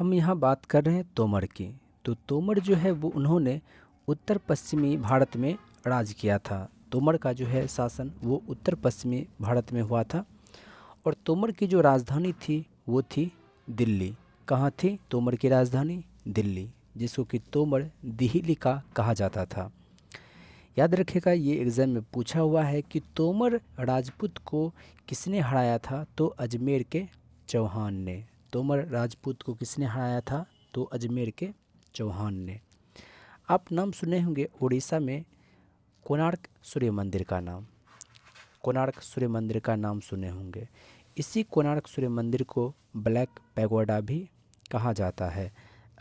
हम यहाँ बात कर रहे हैं तोमर की। तो तोमर जो है वो उन्होंने उत्तर पश्चिमी भारत में राज किया था। तोमर का जो है शासन वो उत्तर पश्चिमी भारत में हुआ था। और तोमर की जो राजधानी थी वो थी दिल्ली। कहाँ थी तोमर की राजधानी? दिल्ली, जिसको कि तोमर दिल्ली का कहा जाता था। याद रखिएगा, ये एग्ज़ाम में पूछा हुआ है कि तोमर राजपूत को किसने हराया था? तो अजमेर के चौहान ने। तोमर राजपूत को किसने हराया था? तो अजमेर के चौहान ने। आप नाम सुने होंगे उड़ीसा में कोणार्क सूर्य मंदिर का नाम। कोणार्क सूर्य मंदिर का नाम सुने होंगे। इसी कोणार्क सूर्य मंदिर को ब्लैक पैगोडा भी कहा जाता है।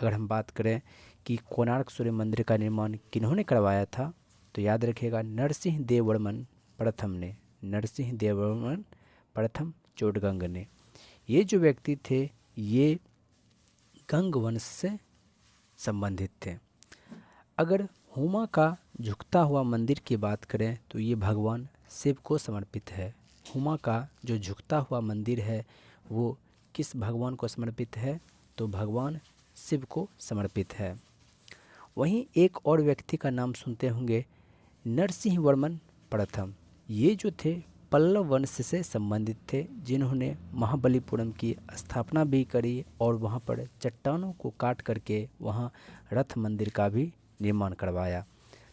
अगर हम बात करें कि कोणार्क सूर्य मंदिर का निर्माण किन्होंने करवाया था, तो याद रखिएगा नरसिंह देव वर्मन प्रथम ने। नरसिंह देव वर्मन प्रथम चोडगंग ने। ये जो व्यक्ति थे ये गंग वंश से संबंधित थे। अगर हुमा का झुकता हुआ मंदिर की बात करें तो ये भगवान शिव को समर्पित है। हुमा का जो झुकता हुआ मंदिर है वो किस भगवान को समर्पित है? तो भगवान शिव को समर्पित है। वहीं एक और व्यक्ति का नाम सुनते होंगे नरसिंह वर्मन प्रथम। ये जो थे पल्लव वंश से संबंधित थे, जिन्होंने महाबलीपुरम की स्थापना भी करी और वहाँ पर चट्टानों को काट करके वहाँ रथ मंदिर का भी निर्माण करवाया।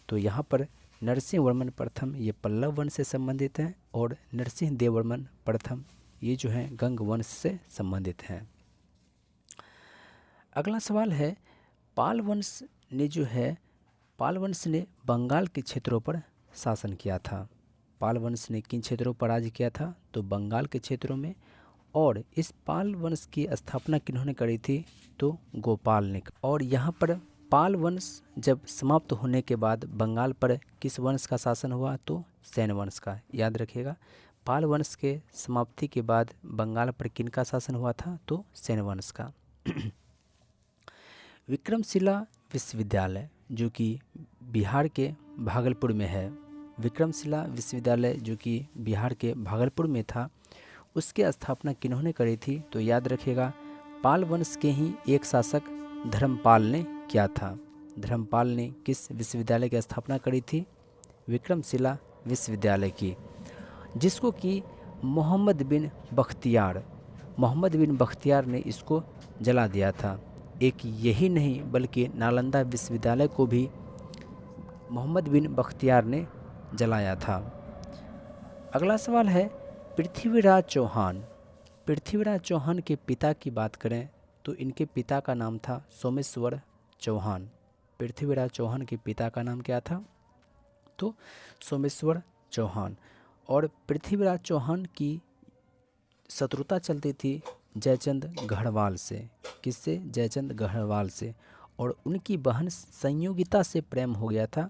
तो यहाँ पर नरसिंह वर्मन प्रथम ये पल्लव वंश से संबंधित हैं और नरसिंह देव वर्मन प्रथम ये जो हैं गंग वंश से संबंधित हैं। अगला सवाल है, पाल वंश ने जो है पाल वंश ने बंगाल के क्षेत्रों पर शासन किया था। पाल वंश ने किन क्षेत्रों पर राज किया था? तो बंगाल के क्षेत्रों में। और इस पाल वंश की स्थापना किन्होंने करी थी? तो गोपाल ने। और यहाँ पर पाल वंश जब समाप्त होने के बाद बंगाल पर किस वंश का शासन हुआ? तो सेन वंश का। याद रखिएगा, पाल वंश के समाप्ति के बाद बंगाल पर किन का शासन हुआ था? तो सेन वंश का। विक्रमशिला विश्वविद्यालय जो कि बिहार के भागलपुर में है, विक्रमशिला विश्वविद्यालय जो कि बिहार के भागलपुर में था, उसकी स्थापना किन्होंने करी थी? तो याद रखिएगा, पाल वंश के ही एक शासक धर्मपाल ने किया था। धर्मपाल ने किस विश्वविद्यालय की स्थापना करी थी? विक्रमशिला विश्वविद्यालय की, जिसको कि मोहम्मद बिन बख्तियार ने इसको जला दिया था। एक यही नहीं बल्कि नालंदा विश्वविद्यालय को भी मोहम्मद बिन बख्तियार ने जलाया था। अगला सवाल है, पृथ्वीराज चौहान। पृथ्वीराज चौहान के पिता की बात करें तो इनके पिता का नाम था सोमेश्वर चौहान। पृथ्वीराज चौहान के पिता का नाम क्या था? तो सोमेश्वर चौहान। और पृथ्वीराज चौहान की शत्रुता चलती थी जयचंद गढ़वाल से। किससे? जयचंद गढ़वाल से। और उनकी बहन संयोगिता से प्रेम हो गया था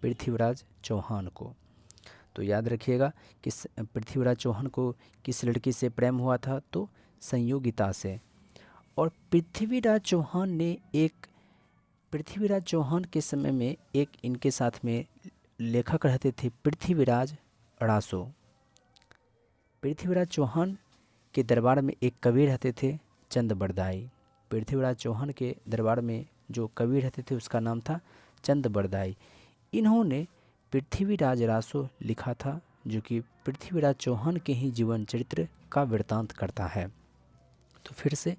पृथ्वीराज चौहान को। तो याद रखिएगा कि पृथ्वीराज चौहान को किस लड़की से प्रेम हुआ था? तो संयोगिता से। और पृथ्वीराज चौहान के समय में एक इनके साथ में लेखक रहते थे, पृथ्वीराज रासो। पृथ्वीराज चौहान के दरबार में एक कवि रहते थे, चंद बरदाई। पृथ्वीराज चौहान के दरबार में जो कवि रहते थे उसका नाम था चंद बरदाई। इन्होंने पृथ्वीराज रासो लिखा था, जो कि पृथ्वीराज चौहान के ही जीवन चरित्र का वृत्तांत करता है। तो फिर से,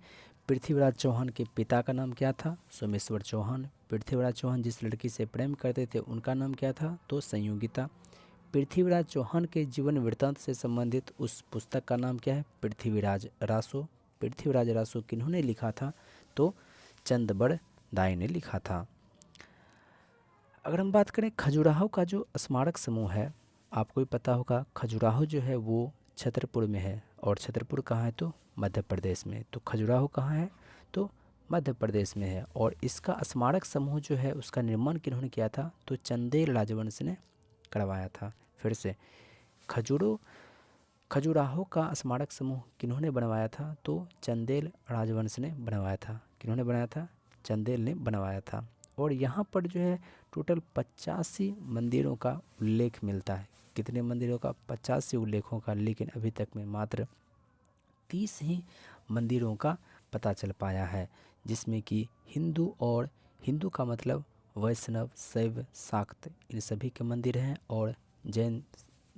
पृथ्वीराज चौहान के पिता का नाम क्या था? सोमेश्वर चौहान। पृथ्वीराज चौहान जिस लड़की से प्रेम करते थे उनका नाम क्या था? तो संयोगिता। पृथ्वीराज चौहान के जीवन वृत्तांत से संबंधित उस पुस्तक का नाम क्या है? पृथ्वीराज रासो। पृथ्वीराज रासो किन्होंने लिखा था? तो चंद बरदाई ने लिखा था। अगर हम बात करें खजुराहो का जो स्मारक समूह है, आपको भी पता होगा खजुराहो जो है वो छतरपुर में है। और छतरपुर कहाँ है? तो मध्य प्रदेश में। तो खजुराहो कहाँ है? तो मध्य प्रदेश में है। और इसका स्मारक समूह जो है उसका निर्माण किन्होंने किया था? तो चंदेल राजवंश ने करवाया था। फिर से, खजुराहो का स्मारक समूह किन्होंने बनवाया था? तो चंदेल राजवंश ने बनवाया था। किन्होंने बनाया था? चंदेल ने बनवाया था। और यहाँ पर जो है टोटल 85 मंदिरों का उल्लेख मिलता है। कितने मंदिरों का? 85 उल्लेखों का। लेकिन अभी तक में मात्र 30 ही मंदिरों का पता चल पाया है। जिसमें कि हिंदू का मतलब वैष्णव, शैव, शाक्त, इन सभी के मंदिर हैं और जैन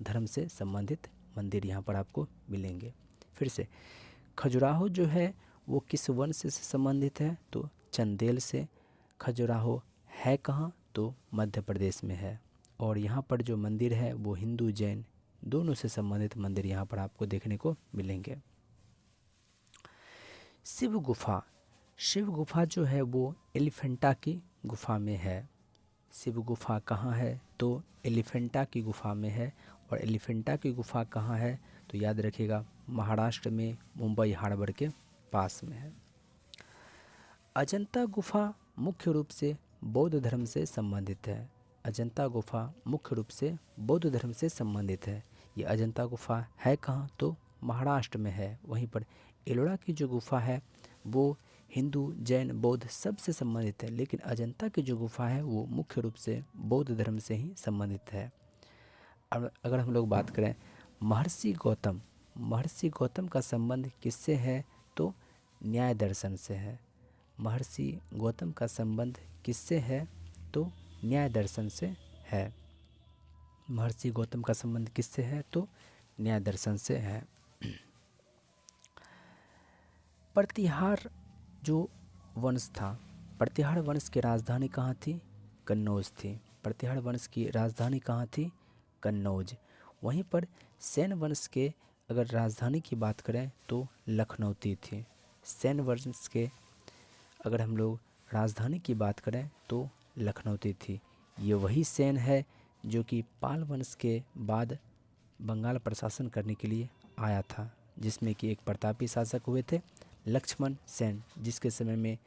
धर्म से संबंधित मंदिर यहाँ पर आपको मिलेंगे। फिर से खजुराहो जो है वो किस वंश से संबंधित है, तो चंदेल से। खजुराहो है कहाँ, तो मध्य प्रदेश में है। और यहाँ पर जो मंदिर है वो हिंदू जैन दोनों से संबंधित मंदिर यहाँ पर आपको देखने को मिलेंगे। शिव गुफा जो है वो एलिफेंटा की गुफा में है। शिव गुफा कहाँ है, तो एलिफेंटा की गुफा में है। और एलिफेंटा की गुफा कहाँ है, तो याद रखिएगा महाराष्ट्र में मुंबई हार्बर के पास में है। अजंता गुफा मुख्य रूप से बौद्ध धर्म से संबंधित है। अजंता गुफा मुख्य रूप से बौद्ध धर्म से संबंधित है। ये अजंता गुफा है कहाँ, तो महाराष्ट्र में है। वहीं पर एलोरा की जो गुफा है वो हिंदू, जैन, बौद्ध सब से संबंधित है, लेकिन अजंता की जो गुफा है वो मुख्य रूप से बौद्ध धर्म से ही संबंधित है। अब अगर हम लोग बात करें महर्षि गौतम का संबंध किससे है, तो न्याय दर्शन से है। महर्षि गौतम का संबंध किससे है, तो न्याय दर्शन से है। महर्षि गौतम का संबंध किससे है, तो न्याय दर्शन से है। प्रतिहार जो वंश था, प्रतिहार वंश की राजधानी कहाँ थी, कन्नौज थी। प्रतिहार वंश की राजधानी कहाँ थी, कन्नौज। वहीं पर सेन वंश के अगर राजधानी की बात करें तो लखनऊती थी। सेन वंश के अगर हम लोग राजधानी की बात करें तो लखनऊती थी। ये वही सेन है जो कि पाल वंश के बाद बंगाल प्रशासन करने के लिए आया था, जिसमें कि एक प्रतापी शासक हुए थे लक्ष्मण सेन, जिसके समय में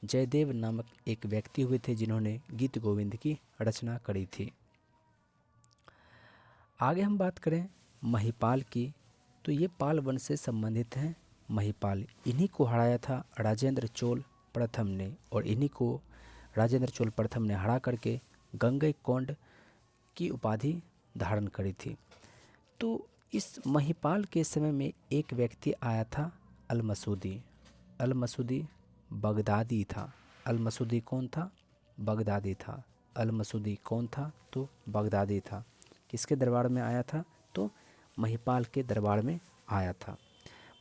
जयदेव नामक एक व्यक्ति हुए थे जिन्होंने गीत गोविंद की रचना करी थी। आगे हम बात करें महिपाल की, तो ये पाल वंश से संबंधित हैं। महिपाल, इन्हीं को हराया था राजेंद्र चोल प्रथम ने, और इन्हीं को राजेंद्र चोल प्रथम ने हरा करके गंगईकोंड की उपाधि धारण करी थी। तो इस महिपाल के समय में एक व्यक्ति आया था अल-मसूदी। अल-मसूदी बगदादी था। अल-मसूदी कौन था, बगदादी था। अल-मसूदी कौन था, तो बगदादी था। किसके दरबार में आया था, तो महिपाल के दरबार में आया था।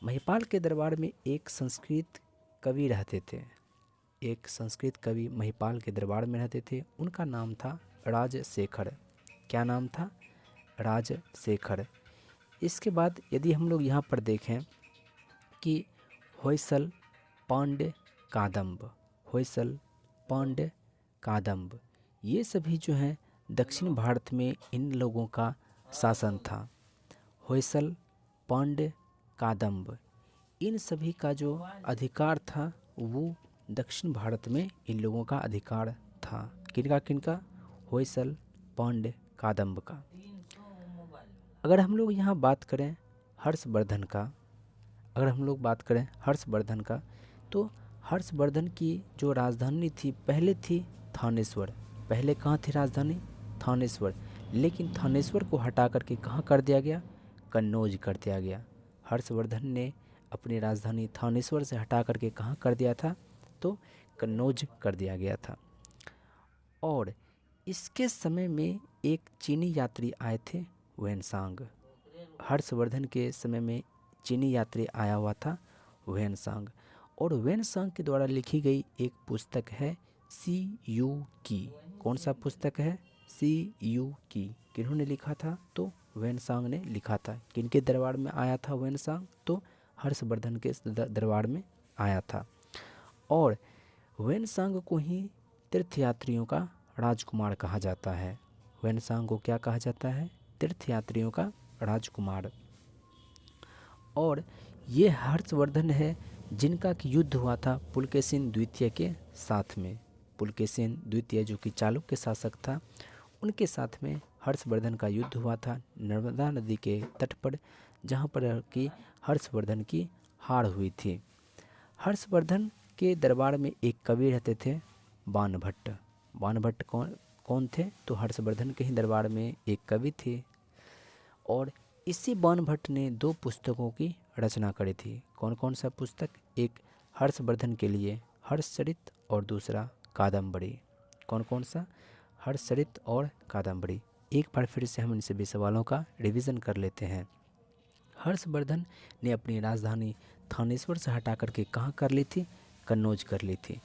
महिपाल के दरबार में एक संस्कृत कवि रहते थे। एक संस्कृत कवि महिपाल के दरबार में रहते थे, उनका नाम था राजशेखर। क्या नाम था, राजशेखर। इसके बाद यदि हम लोग यहाँ पर देखें कि होयसल, पांड्य, कादम्ब, होयसल, पांड्य, कादम्ब, ये सभी जो हैं दक्षिण भारत में इन लोगों का शासन था। होयसल, पांड्य, कादम्ब, इन सभी का जो अधिकार था वो दक्षिण भारत में इन लोगों का अधिकार था। किनका, होयसल, पांड्य, कादम्ब का। अगर हम लोग यहाँ बात करें हर्षवर्धन का, तो हर्षवर्धन की जो राजधानी थी पहले थी थानेश्वर। पहले कहाँ थी राजधानी, थानेश्वर, लेकिन थानेश्वर को हटा करके कहाँ कर दिया गया, कन्नौज कर दिया गया। हर्षवर्धन ने अपनी राजधानी थानेश्वर से हटा करके कहाँ कर दिया था, तो कन्नौज कर दिया गया था। और इसके समय में एक चीनी यात्री आए थे, वेनसांग। हर्षवर्धन के समय में चीनी यात्री आया हुआ था, वेनसांग। और वेनसांग के द्वारा लिखी गई एक पुस्तक है सी.यू. की। कौन सा पुस्तक है, सी.यू. की। किन्होंने लिखा था, तो वेनसांग ने लिखा था। किनके दरबार में आया था वेनसांग, तो हर्षवर्धन के दरबार में आया था। और वेनसांग को ही तीर्थयात्रियों का राजकुमार कहा जाता है। वेनसांग को क्या कहा जाता है, तीर्थयात्रियों का राजकुमार। और ये हर्षवर्धन है जिनका कि युद्ध हुआ था पुलकेशिन द्वितीय के साथ में। पुलकेशिन द्वितीय जो कि चालुक्य शासक था, उनके साथ में हर्षवर्धन का युद्ध हुआ था नर्मदा नदी के तट पर, जहाँ पर कि हर्षवर्धन की हार हुई थी। हर्षवर्धन के दरबार में एक कवि रहते थे, बाणभट्ट। बाणभट्ट कौन थे, तो हर्षवर्धन के ही दरबार में एक कवि थे। और इसी बाणभट्ट ने 2 पुस्तकों की रचना करी थी। कौन कौन सा पुस्तक, एक हर्षवर्धन के लिए हर्षचरित और दूसरा कादम्बरी। कौन कौन सा? हर्षचरित और कादम्बरी। एक बार फिर से हम इन सभी सवालों का रिवीजन कर लेते हैं। हर्षवर्धन ने अपनी राजधानी थानेश्वर से हटा करके कहाँ कर ली थी? कन्नौज कर ली थी।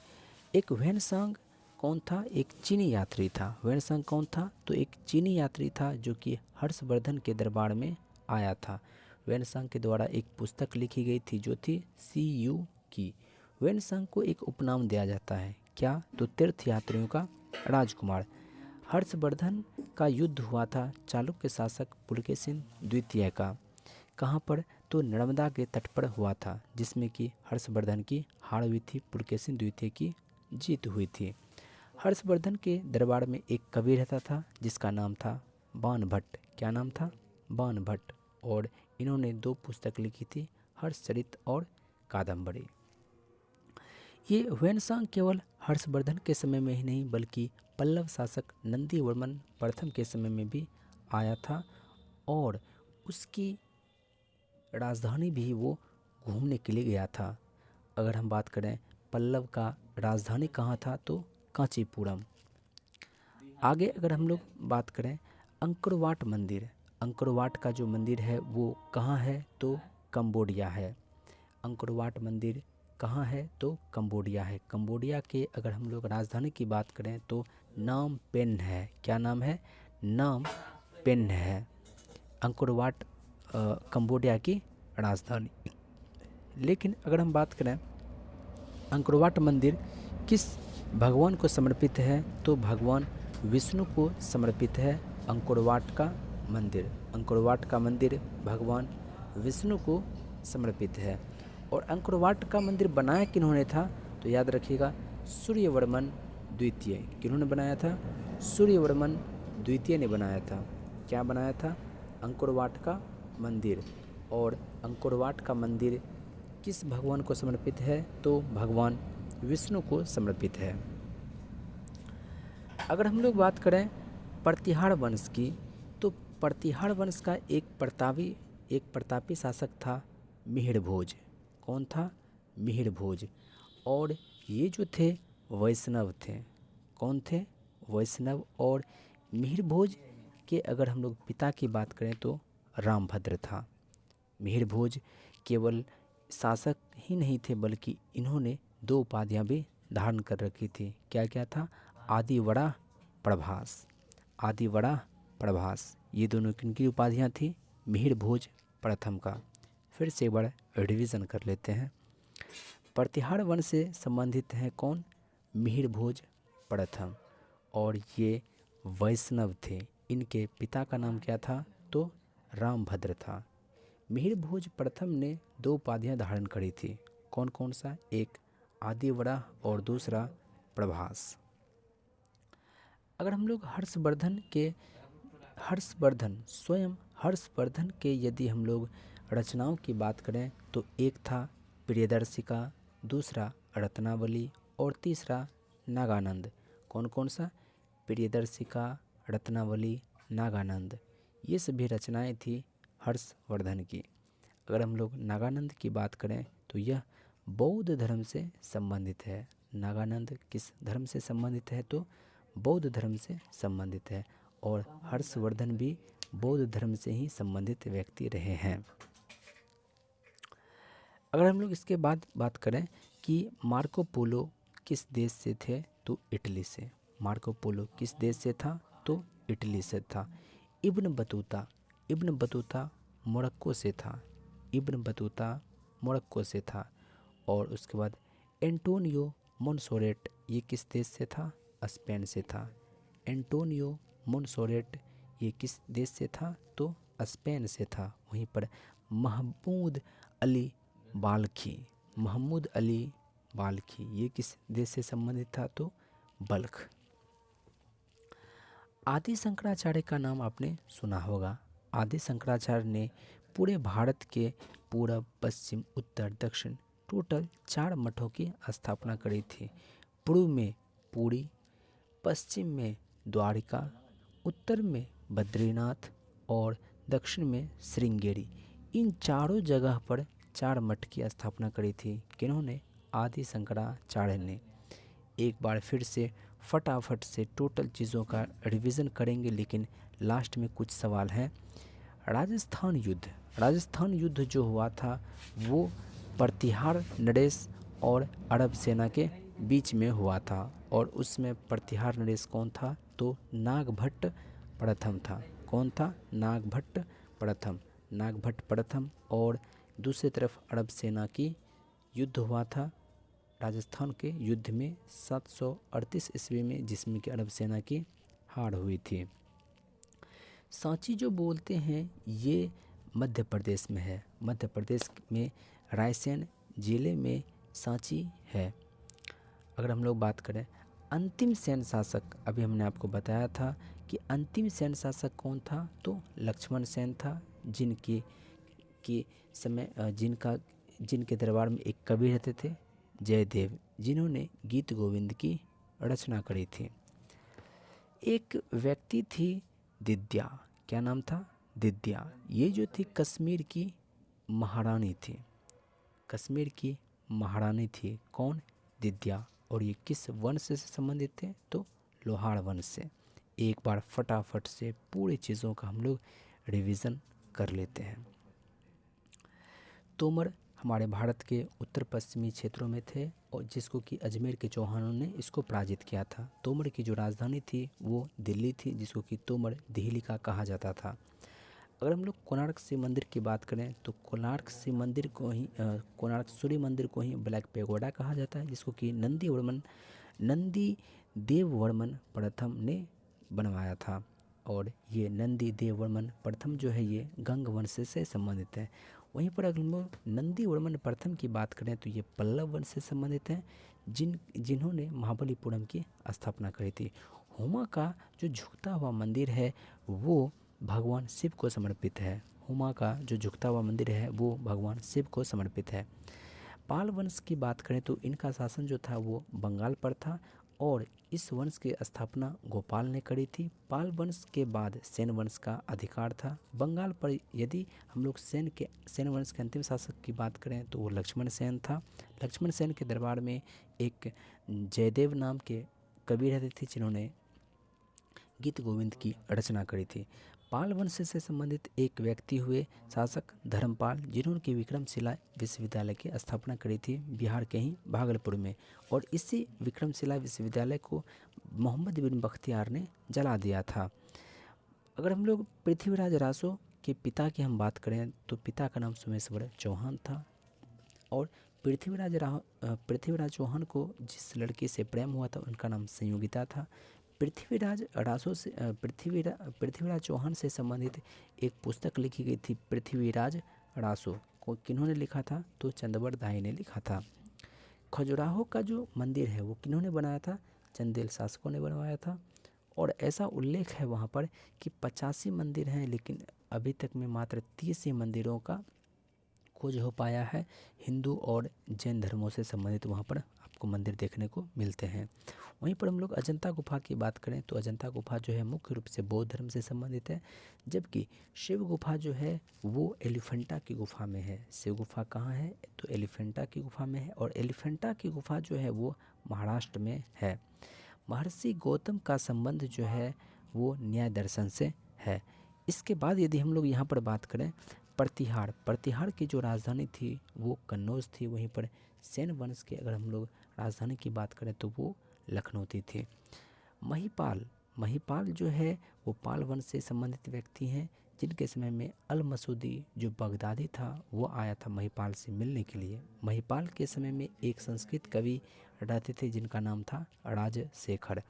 एक ह्वेनसांग कौन था? एक चीनी यात्री था। ह्वेनसांग कौन था? तो एक चीनी यात्री था जो कि हर्षवर्धन के दरबार में आया था। ह्वेनसांग के द्वारा एक पुस्तक लिखी गई थी जो थी CU की। ह्वेनसांग को एक उपनाम दिया जाता है, क्या? तो तीर्थ यात्रियों का राजकुमार। हर्षवर्धन का युद्ध हुआ था चालुक्य शासक पुलकेशिन द्वितीय का। कहाँ पर? तो नर्मदा के तट पर हुआ था, जिसमें कि हर्षवर्धन की हार हुई थी, पुलकेशिन द्वितीय की जीत हुई थी। हर्षवर्धन के दरबार में एक कवि रहता था जिसका नाम था बाणभट्ट। क्या नाम था? बाणभट्ट। और इन्होंने 2 पुस्तक लिखी थी, हर्षचरित और कादम्बरी। ये ह्वेनसांग केवल हर्षवर्धन के समय में ही नहीं बल्कि पल्लव शासक नंदीवर्मन प्रथम के समय में भी आया था, और उसकी राजधानी भी वो घूमने के लिए गया था। अगर हम बात करें पल्लव का राजधानी कहाँ था, तो कांचीपुरम। आगे अगर हम लोग बात करें अंकोरवाट मंदिर, अंकोरवाट का जो मंदिर है वो कहाँ है? तो कंबोडिया है। अंकोरवाट मंदिर कहाँ है? तो कंबोडिया है। कंबोडिया के अगर हम लोग राजधानी की बात करें तो नाम पेन है। क्या नाम है? नाम पेन है। अंकोरवाट कंबोडिया की राजधानी। लेकिन अगर हम बात करें अंकोरवाट मंदिर किस भगवान को समर्पित है, तो भगवान विष्णु को समर्पित है अंकोरवाट का मंदिर। अंकोरवाट का मंदिर भगवान विष्णु को समर्पित है। और अंकोरवाट का मंदिर बनाया किन्होंने था? तो याद रखिएगा सूर्यवर्मन द्वितीय। किन्होंने बनाया था? सूर्यवर्मन द्वितीय ने बनाया था। क्या बनाया था? अंकोरवाट का मंदिर। और अंकोरवाट का मंदिर किस भगवान को समर्पित है? तो भगवान विष्णु को समर्पित है। अगर हम लोग बात करें प्रतिहार वंश की, तो प्रतिहार वंश का एक प्रतापी शासक था मिहिर भोज। कौन था? मिहिर भोज। और ये जो थे वैष्णव थे। कौन थे? वैष्णव। और मिहिर भोज के अगर हम लोग पिता की बात करें तो रामभद्र था। मिहिर भोज केवल शासक ही नहीं थे बल्कि इन्होंने 2 उपाधियां भी धारण कर रखी थी। क्या क्या था? आदिवड़ा प्रभास। आदिवड़ा प्रभास, ये दोनों किनकी उपाधियां थी? मिहिर भोज प्रथम का। फिर से एक बार रिवीजन कर लेते हैं। प्रतिहार वंश से संबंधित हैं कौन? मिहिर भोज प्रथम। और ये वैष्णव थे। इनके पिता का नाम क्या था? तो रामभद्र था। मिहिर भोज प्रथम ने 2 उपाधियां धारण करी थी। कौन कौन सा? एक आदिवड़ा और दूसरा प्रभास। अगर हम लोग स्वयं हर्षवर्धन के यदि हम लोग रचनाओं की बात करें तो एक था प्रियदर्शिका, दूसरा रत्नावली और तीसरा नागानंद। कौन कौन सा? प्रियदर्शिका, रत्नावली, नागानंद। ये सभी रचनाएं थी हर्षवर्धन की। अगर हम लोग नागानंद की बात करें तो यह बौद्ध धर्म से संबंधित है। नागानंद किस धर्म से संबंधित है? तो बौद्ध धर्म से संबंधित है। और हर्षवर्धन भी बौद्ध धर्म से ही संबंधित व्यक्ति रहे हैं। अगर हम लोग इसके बाद बात करें कि मार्को पोलो किस देश से थे? तो इटली से। मार्को पोलो किस देश से था? तो इटली से था। इब्न बतूता मोरक्को से था। इब्न बतूता मोरक्को से था। और उसके बाद एंटोनियो मोनसोरेट, ये किस देश से था? स्पेन से था। एंटोनियो मोनसोरेट ये किस देश से था? तो स्पेन से था। वहीं पर महमूद अली बाल्खी ये किस देश से संबंधित था? तो बल्ख। आदि शंकराचार्य का नाम आपने सुना होगा। आदि शंकराचार्य ने पूरे भारत के पूर्व, पश्चिम, उत्तर, दक्षिण टोटल 4 मठों की स्थापना करी थी। पूर्व में पुरी, पश्चिम में द्वारिका, उत्तर में बद्रीनाथ और दक्षिण में श्रृंगेरी। इन चारों जगह पर 4 मठ की स्थापना करी थी। किन्होंने? आदि शंकराचार्य ने। एक बार फिर से फटाफट से टोटल चीज़ों का रिवीजन करेंगे, लेकिन लास्ट में कुछ सवाल हैं। राजस्थान युद्ध जो हुआ था वो प्रतिहार नरेश और अरब सेना के बीच में हुआ था, और उसमें प्रतिहार नरेश कौन था? तो नागभट्ट प्रथम था। कौन था? नागभट्ट प्रथम। और दूसरी तरफ अरब सेना की युद्ध हुआ था राजस्थान के युद्ध में 738 ईस्वी में, जिसमें कि अरब सेना की हार हुई थी। सांची जो बोलते हैं ये मध्य प्रदेश में है। मध्य प्रदेश में रायसेन जिले में सांची है। अगर हम लोग बात करें अंतिम सैन्य शासक, अभी हमने आपको बताया था कि अंतिम सैन्य शासक कौन था? तो लक्ष्मण सेन था, जिनके दरबार में एक कवि रहते थे जयदेव, जिन्होंने गीत गोविंद की रचना करी थी। एक व्यक्ति थी दिद्या। क्या नाम था? दिद्या। ये जो थी कश्मीर की महारानी थी। कश्मीर की महारानी थी कौन? दिद्या। और ये किस वंश से संबंधित थे? तो लोहार वंश से। एक बार फटाफट से पूरी चीज़ों का हम लोग रिवीजन कर लेते हैं। तोमर हमारे भारत के उत्तर पश्चिमी क्षेत्रों में थे, और जिसको कि अजमेर के चौहानों ने इसको पराजित किया था। तोमर की जो राजधानी थी वो दिल्ली थी, जिसको कि तोमर दिल्ली का कहा जाता था। अगर हम लोग कोणार्क शिव मंदिर की बात करें तो कोणार्क सूर्य मंदिर को ही ब्लैक पैगोडा कहा जाता है, जिसको कि नंदी देव वर्मन प्रथम ने बनवाया था। और ये नंदी देव वर्मन प्रथम जो है ये गंग वंश से संबंधित है। वहीं पर अगर हम लोग नंदी वर्मन प्रथम की बात करें तो ये पल्लव वंश से संबंधित हैं, जिन्होंने महाबलीपुरम की स्थापना करी थी। हुमा का जो झुकता हुआ मंदिर है वो भगवान शिव को समर्पित है। हुमा का जो झुकता हुआ मंदिर है वो भगवान शिव को समर्पित है। पाल वंश की बात करें तो इनका शासन जो था वो बंगाल पर था, और इस वंश की स्थापना गोपाल ने करी थी। पाल वंश के बाद सेन वंश का अधिकार था बंगाल पर। यदि हम लोग सेन वंश के अंतिम शासक की बात करें तो वो लक्ष्मण सेन था। लक्ष्मण सेन के दरबार में एक जयदेव नाम के कवि रहते थे, जिन्होंने गीत गोविंद की रचना करी थी। पाल वंश से संबंधित एक व्यक्ति हुए शासक धर्मपाल, जिन्होंने कि विक्रमशिला विश्वविद्यालय की स्थापना करी थी बिहार के ही भागलपुर में, और इसी विक्रमशिला विश्वविद्यालय को मोहम्मद बिन बख्तियार ने जला दिया था। अगर हम लोग पृथ्वीराज रासो के पिता की हम बात करें तो पिता का नाम सोमेश्वर चौहान था, और पृथ्वीराज चौहान को जिस लड़की से प्रेम हुआ था उनका नाम संयोगिता था। पृथ्वीराज चौहान से संबंधित एक पुस्तक लिखी गई थी पृथ्वीराज रासो को। किन्होंने लिखा था? तो चंदवर दाई ने लिखा था। खजुराहो का जो मंदिर है वो किन्होंने बनाया था? चंदेल शासकों ने बनवाया था। और ऐसा उल्लेख है वहाँ पर कि 85 मंदिर हैं, लेकिन अभी तक में मात्र 30 ही मंदिरों का खोज हो पाया है। हिंदू और जैन धर्मों से संबंधित वहाँ पर आपको मंदिर देखने को मिलते हैं। वहीं पर हम लोग अजंता गुफा की बात करें तो अजंता गुफा जो है मुख्य रूप से बौद्ध धर्म से संबंधित है, जबकि शिव गुफा जो है वो एलिफेंटा की गुफा में है। शिव गुफा कहाँ है? तो एलिफेंटा की गुफा में है, और एलिफेंटा की गुफा जो है वो महाराष्ट्र में है। महर्षि गौतम का संबंध जो है वो न्याय दर्शन से है। इसके बाद यदि हम लोग यहाँ पर बात करें प्रतिहार की जो राजधानी थी वो कन्नौज थी। वहीं पर सेन वंश के अगर हम लोग राजधानी की बात करें तो वो लखनऊती थी। महिपाल जो है वो पाल वंश से संबंधित व्यक्ति हैं, जिनके समय में अल मसूदी जो बगदादी था वो आया था महिपाल से मिलने के लिए। महिपाल के समय में एक संस्कृत कवि रहते थे जिनका नाम था राजशेखर।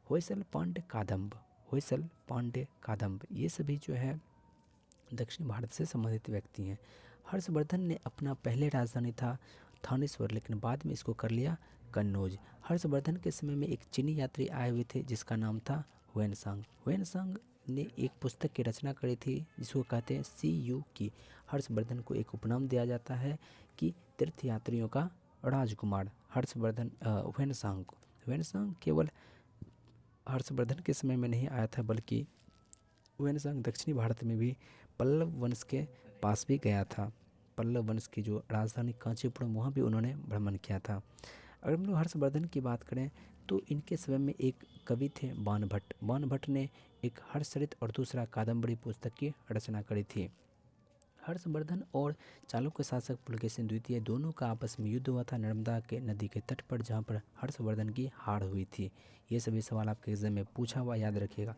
होयसल पांडे कादम्ब ये सभी जो है दक्षिण भारत से संबंधित व्यक्ति हैं। हर्षवर्धन ने अपना पहले राजधानी था थानेश्वर, लेकिन बाद में इसको कर लिया कन्नौज। हर्षवर्धन के समय में एक चीनी यात्री आए हुए थे जिसका नाम था हुएनसांग ने एक पुस्तक की रचना करी थी जिसको कहते हैं CU की। हर्षवर्धन को एक उपनाम दिया जाता है कि तीर्थयात्रियों का राजकुमार। हुएनसांग केवल हर्षवर्धन के समय में नहीं आया था, बल्कि हुएनसांग दक्षिणी भारत में भी पल्लव वंश के पास भी गया था। पल्लव वंश की जो राजधानी कांचीपुरम, वहाँ भी उन्होंने भ्रमण किया था। अगर हम लोग हर्षवर्धन की बात करें तो इनके समय में एक कवि थे बाणभट्ट। बाणभट्ट ने एक हर्षचरित और दूसरा कादम्बरी पुस्तक की रचना करी थी। हर्षवर्धन और चालुक्य शासक पुलकेशिन द्वितीय दोनों का आपस में युद्ध हुआ था नर्मदा के नदी के तट पर, जहाँ पर हर्षवर्धन की हार हुई थी। ये सभी सवाल आपके एग्जाम में पूछा हुआ, याद रखिएगा।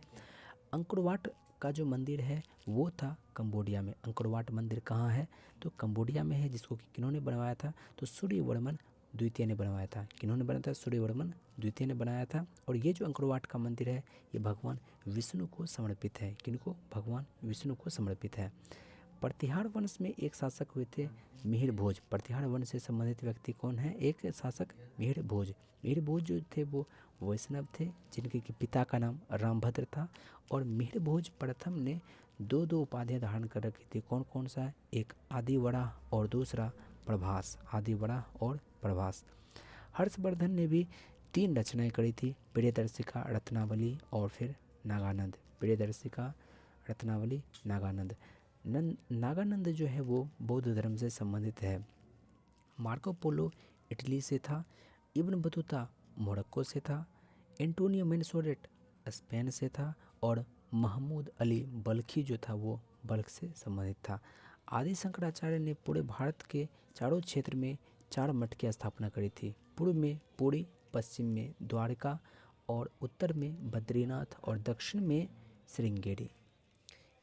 अंकोरवाट का जो मंदिर है वो था कंबोडिया में। अंकोरवाट मंदिर कहाँ है? तो कंबोडिया में है, जिसको कि किन्होंने बनवाया था? तो सूर्यवर्मन द्वितीय ने बनवाया था। किन्होंने बनाया था? सूर्यवर्मन द्वितीय ने बनाया था। और ये जो अंकोरवाट का मंदिर है ये भगवान विष्णु को समर्पित है। किनको? भगवान विष्णु को समर्पित है। प्रतिहार वंश में एक शासक हुए थे मिहिर भोज। प्रतिहार वंश से संबंधित व्यक्ति कौन है? एक शासक मिहिर भोज। मिहिर भोज जो थे वो वैष्णव थे, जिनके कि पिता का नाम रामभद्र था। और मिहिर भोज प्रथम ने दो उपाधियां धारण कर रखी थी। कौन कौन सा है? एक आदिवड़ा और दूसरा प्रभास। आदिवड़ा और प्रभास। हर्षवर्धन ने भी 3 रचनाएं करी थी, प्रियदर्शिका, रत्नावली और फिर नागानंद। प्रियदर्शिका, रत्नावली, नागानंद। नागानंद जो है वो बौद्ध धर्म से संबंधित है। मार्को पोलो इटली से था। इब्न बतूता मोरक्को से था। एंटोनियो मेनसोरेट स्पेन से था। और महमूद अली बल्खी जो था वो बल्ख से संबंधित था। आदि शंकराचार्य ने पूरे भारत के चारों क्षेत्र में 4 मठ की स्थापना करी थी। पूर्व में पुरी, पश्चिम में द्वारका और उत्तर में बद्रीनाथ और दक्षिण में श्रृंगेरी।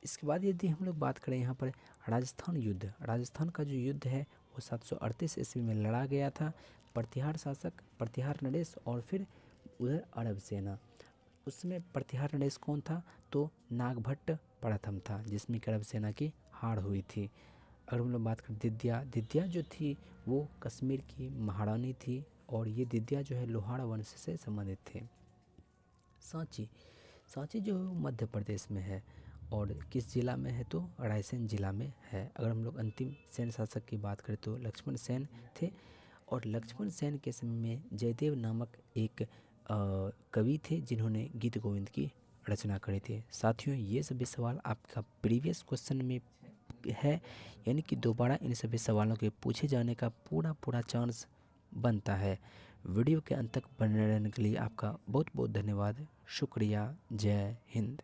इसके बाद यदि हम लोग बात करें यहाँ पर राजस्थान युद्ध, राजस्थान का जो युद्ध है वो 738 ईस्वी में लड़ा गया था। प्रतिहार शासक प्रतिहार नरेश और फिर उधर अरब सेना। उसमें प्रतिहार नरेश कौन था? तो नागभट्ट प्रथम था, जिसमें कि अरब सेना की हार हुई थी। अगर हम लोग बात करें दिद्या, दिद्या जो थी वो कश्मीर की महारानी थी। और ये दिद्या जो है लोहाड़ा वंश से संबंधित थे। सांची, सांची जो मध्य प्रदेश में है और किस जिला में है? तो रायसेन जिला में है। अगर हम लोग अंतिम सेन शासक की बात करें तो लक्ष्मण सेन थे। और लक्ष्मण सेन के समय में जयदेव नामक एक कवि थे, जिन्होंने गीत गोविंद की रचना करी थी। साथियों, ये सभी सवाल आपका प्रीवियस क्वेश्चन में है, यानी कि दोबारा इन सभी सवालों के पूछे जाने का पूरा चांस बनता है। वीडियो के अंत तक बने रहने के लिए आपका बहुत बहुत धन्यवाद। शुक्रिया। जय हिंद।